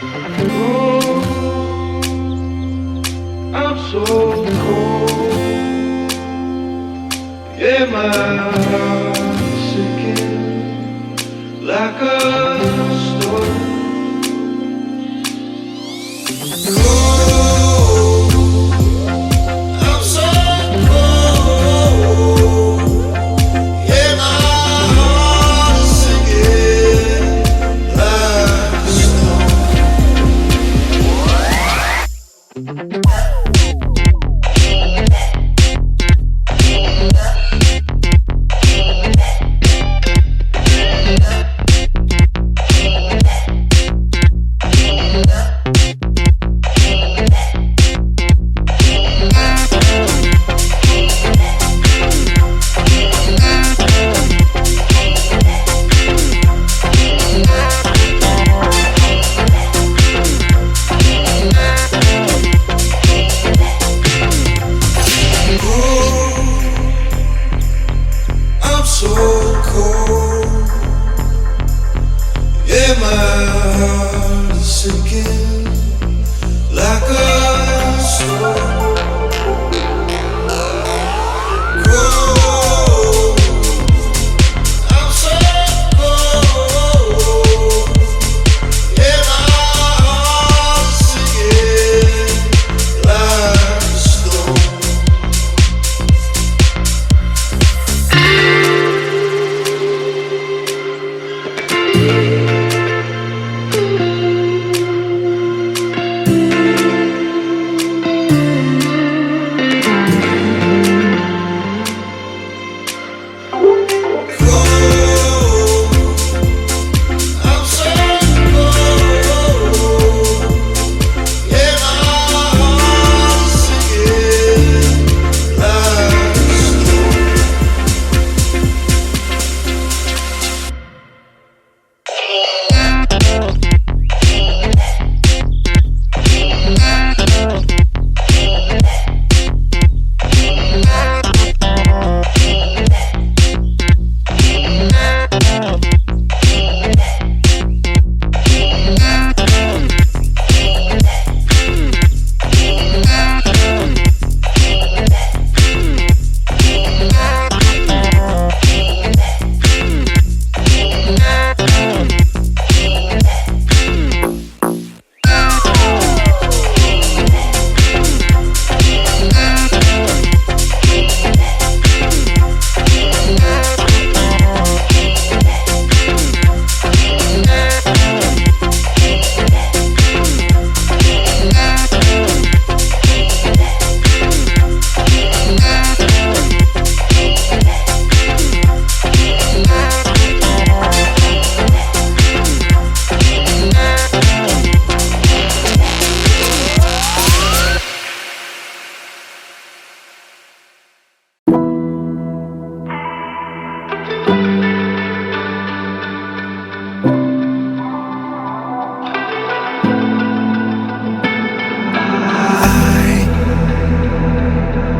Oh, I'm so cold. Yeah, my heart's sinking like a storm. Cold, I'm so cold. Yeah, my heart is sinking like a storm. I'm so cold. Yeah, my heart is sinking like a storm. Cold. I'm so cold. Yeah, my heart is sinking like a storm.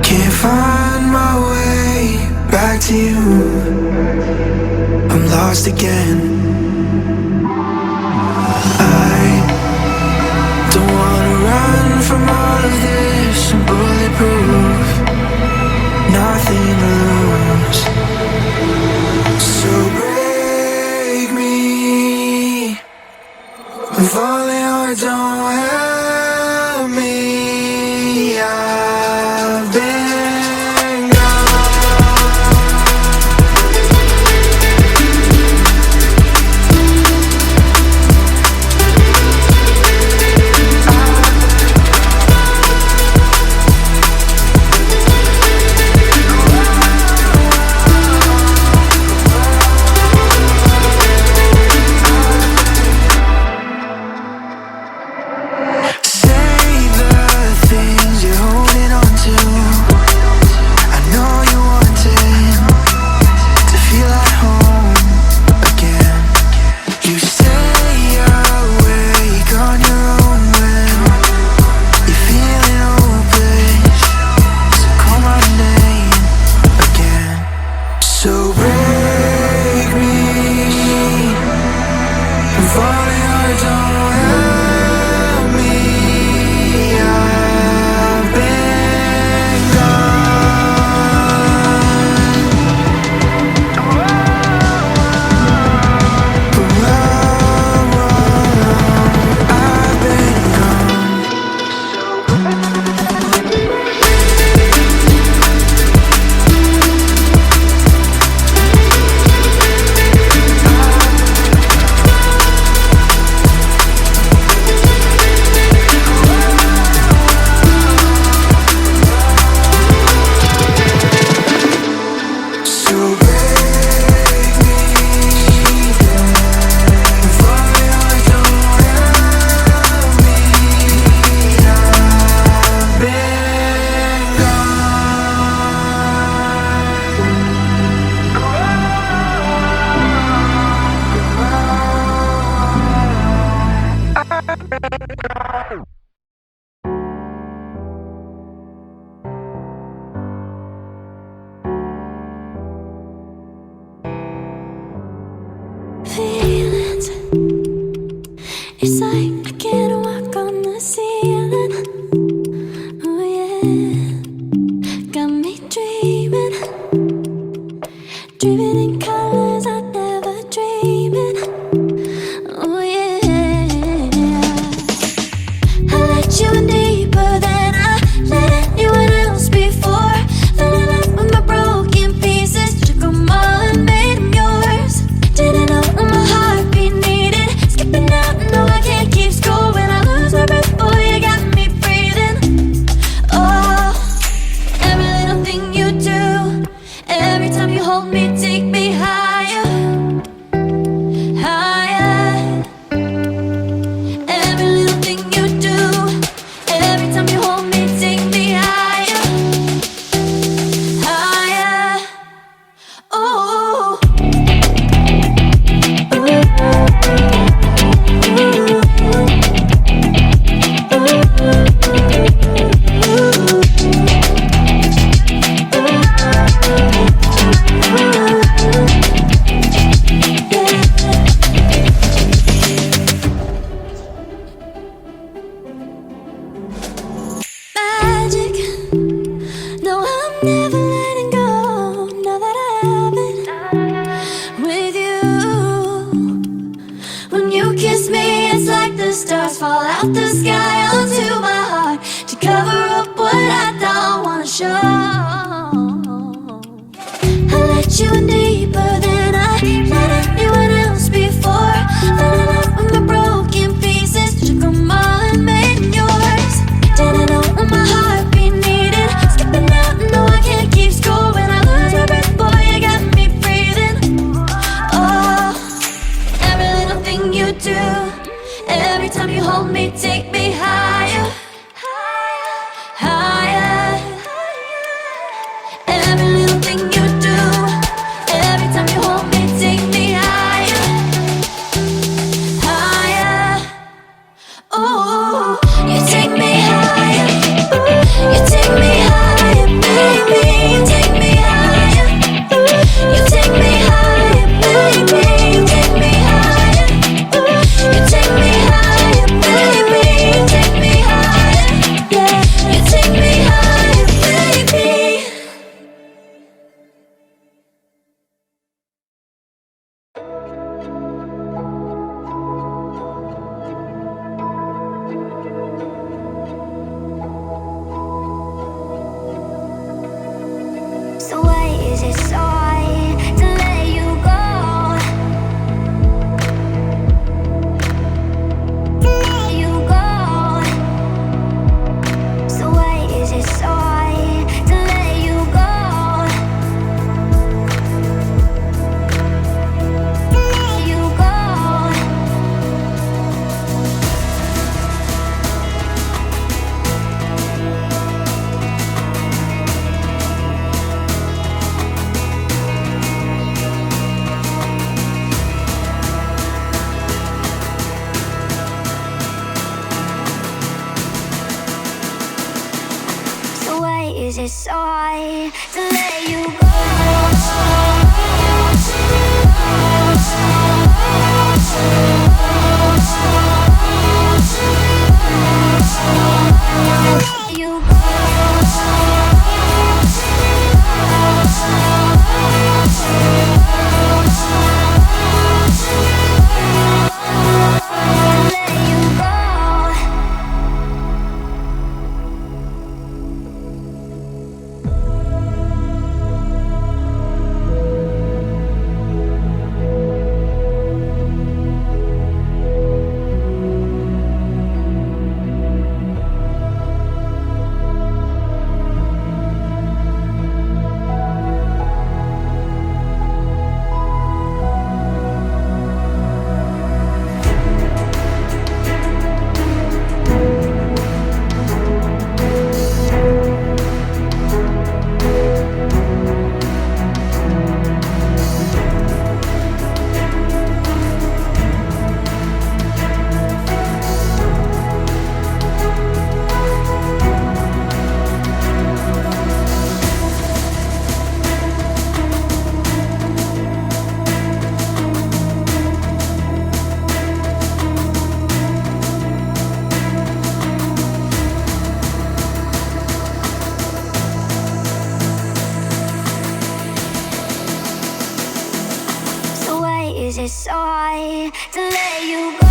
Can't find my way back to you. I'm lost again. I don't wanna run from all of this. I'm bulletproof, nothing to lose. So break me. I'm falling hard, don't help me. I've been falling hard, don't help. Feelings, it's like I can't walk on the ceiling. Oh yeah, got me dreaming, dreaming in colors I never dreamed in. Oh yeah, I let you in deeper than I let anyone else before. Fell in love with my broken pieces, took 'em all and made 'em yours. Didn't know what my heartbeat needed, skipping out, no I can't keep score. When I lose my breath, boy, you got me breathing. Oh, every little thing you do, every time you hold me, take me higher, higher. Every little thing you do, every time you hold me, take me higher, higher. Oh, magic. No, I'm never letting go. Now that I have it with you. When you kiss me, it's like the stars fall out the sky onto my heart to cover up what I don't wanna show. I let you in deeper than I let anyone else before. Fell in love with my broken pieces, took 'em all and made 'em yours. Didn't know what my heartbeat needed, skipping out, no I can't keep score. When I lose my breath, boy, you got me breathing. Oh, every little thing you do, every time you hold me, take me higher, higher. Every little thing you do, every time you hold me, take me higher, higher. Oh, you take me higher, you take me higher, baby, you take me higher, you take me higher, baby, you take me higher, you take me higher, baby, you take me higher, yeah, you take me higher, baby. So why is it so hard to let you go? To let you go. So why is it so hard to let you go? To let you go. So why is it so hard to let you go? Let you go. Let you go. shy to let you go.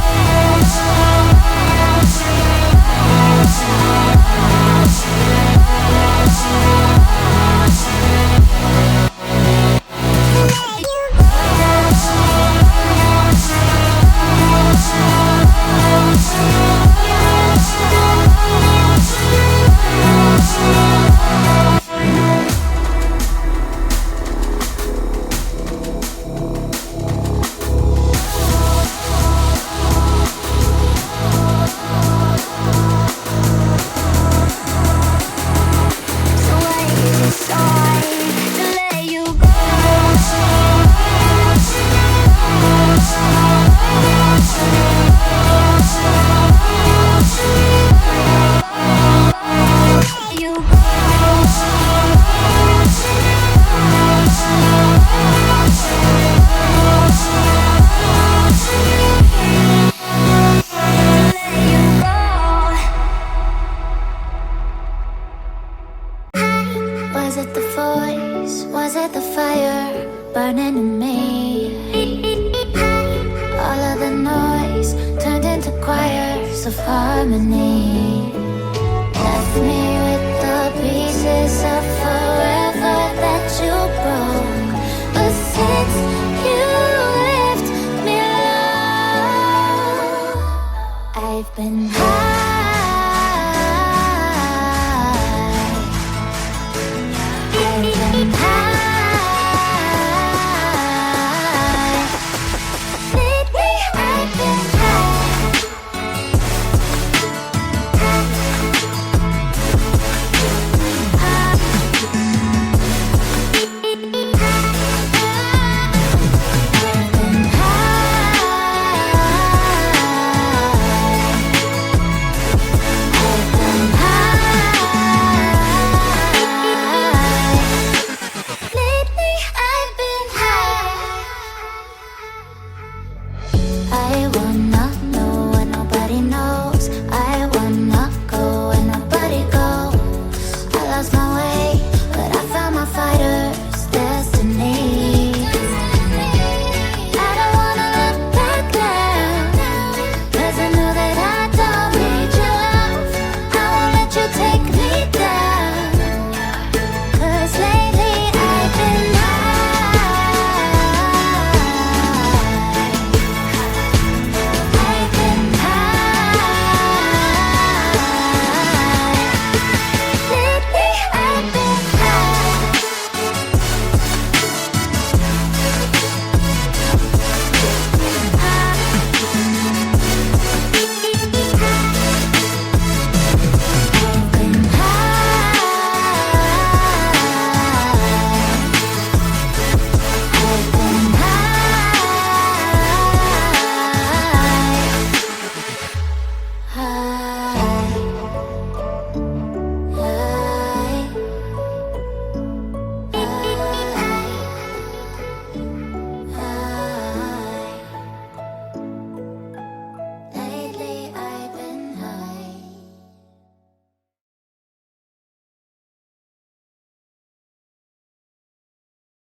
Was it the voice? Was it the fire burning in me? All of the noise turned into choirs of harmony. Left me with the pieces of forever that you broke. But since you left me alone, I've been high. I wonder